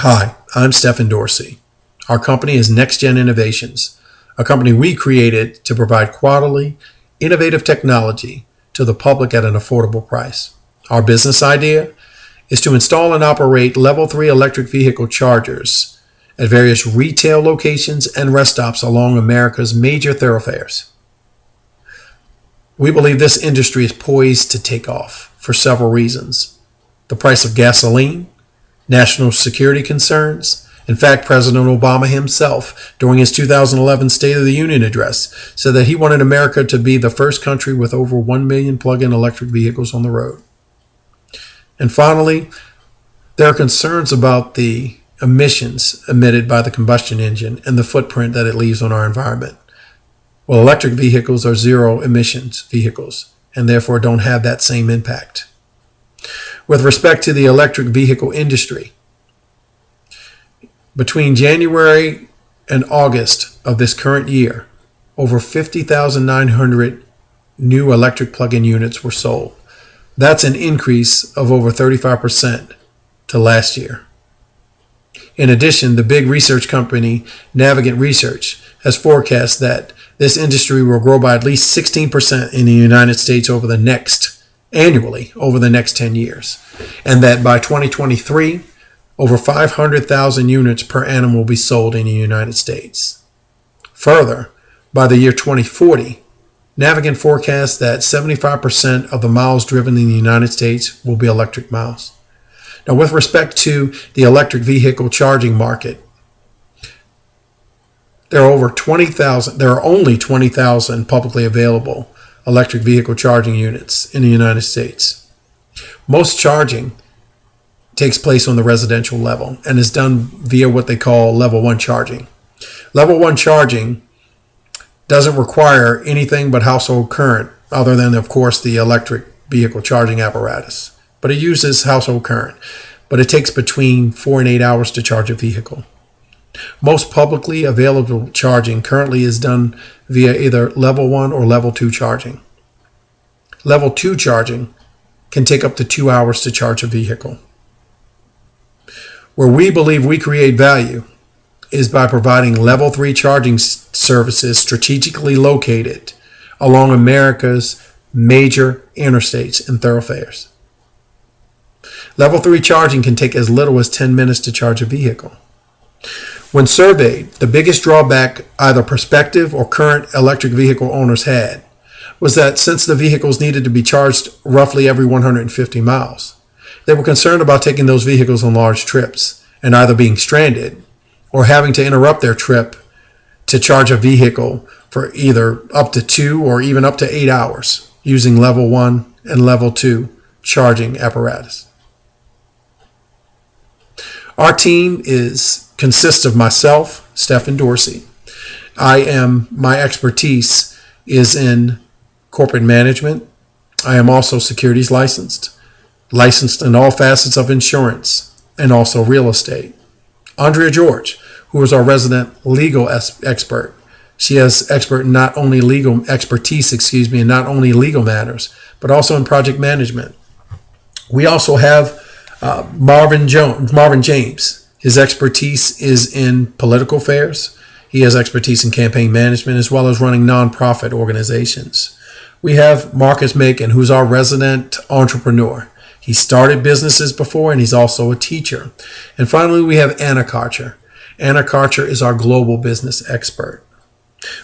Hi, I'm Stephen Dorsey. Our company is NextGen Innovations, a company we created to provide quality, innovative technology to the public at an affordable price. Our business idea is to install and operate Level 3 electric vehicle chargers at various retail locations and rest stops along America's major thoroughfares. We believe this industry is poised to take off for several reasons. The price of gasoline, national security concerns. In fact, President Obama himself, during his 2011 State of the Union address, said that he wanted America to be the first country with over 1 million plug-in electric vehicles on the road. And finally, there are concerns about the emissions emitted by the combustion engine and the footprint that it leaves on our environment. Well, electric vehicles are zero emissions vehicles and therefore don't have that same impact. With respect to the electric vehicle industry, between January and August of this current year, over 50,900 new electric plug-in units were sold. That's an increase of over 35% to last year. In addition, the big research company Navigant Research has forecast that this industry will grow by at least 16% in the United States annually over the next 10 years, and that by 2023, over 500,000 units per annum will be sold in the United States. Further, by the year 2040, Navigant forecasts that 75% of the miles driven in the United States will be electric miles. Now, with respect to the electric vehicle charging market, there are only 20,000 publicly available electric vehicle charging units in the United States. Most charging takes place on the residential level and is done via what they call Level 1 charging. Level 1 charging doesn't require anything but household current other than, of course, the electric vehicle charging apparatus. But it uses household current. But it takes between 4 and 8 hours to charge a vehicle. Most publicly available charging currently is done via either Level 1 or Level 2 charging. Level 2 charging can take up to 2 hours to charge a vehicle. Where we believe we create value is by providing Level 3 charging services strategically located along America's major interstates and thoroughfares. Level 3 charging can take as little as 10 minutes to charge a vehicle. When surveyed, the biggest drawback either prospective or current electric vehicle owners had was that since the vehicles needed to be charged roughly every 150 miles, they were concerned about taking those vehicles on large trips and either being stranded or having to interrupt their trip to charge a vehicle for either up to 2 or even up to 8 hours using Level 1 and Level 2 charging apparatus. Our team consists of myself, Stephen Dorsey. My expertise is in corporate management. I am also securities licensed in all facets of insurance and also real estate. Andrea George, who is our resident legal expert. She has expertise in not only legal matters, but also in project management. We also have Marvin James. His expertise is in political affairs. He has expertise in campaign management as well as running nonprofit organizations. We have Marcus Macon, who's our resident entrepreneur. He started businesses before and he's also a teacher. And finally, we have Anna Karcher. Anna Karcher is our global business expert.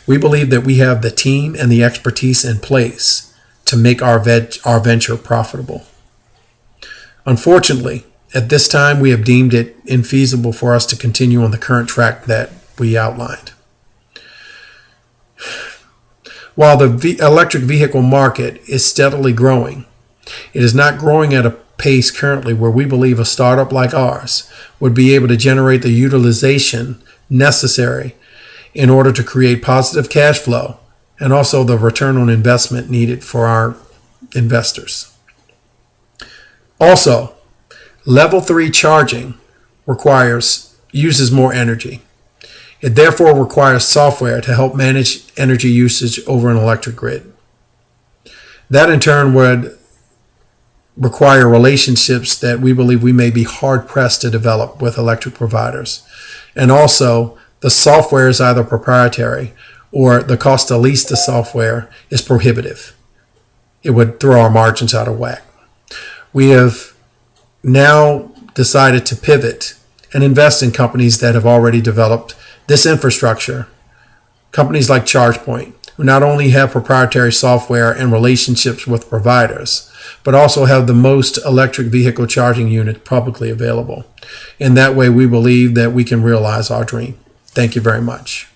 We believe that we have the team and the expertise in place to make our venture profitable. Unfortunately, at this time, we have deemed it infeasible for us to continue on the current track that we outlined. While the electric vehicle market is steadily growing, it is not growing at a pace currently where we believe a startup like ours would be able to generate the utilization necessary in order to create positive cash flow and also the return on investment needed for our investors. Also, Level 3 charging uses more energy. It therefore requires software to help manage energy usage over an electric grid. That in turn would require relationships that we believe we may be hard pressed to develop with electric providers. And also, the software is either proprietary or the cost to lease the software is prohibitive. It would throw our margins out of whack. We have now decided to pivot and invest in companies that have already developed this infrastructure. Companies like ChargePoint, who not only have proprietary software and relationships with providers, but also have the most electric vehicle charging units publicly available. In that way, we believe that we can realize our dream. Thank you very much.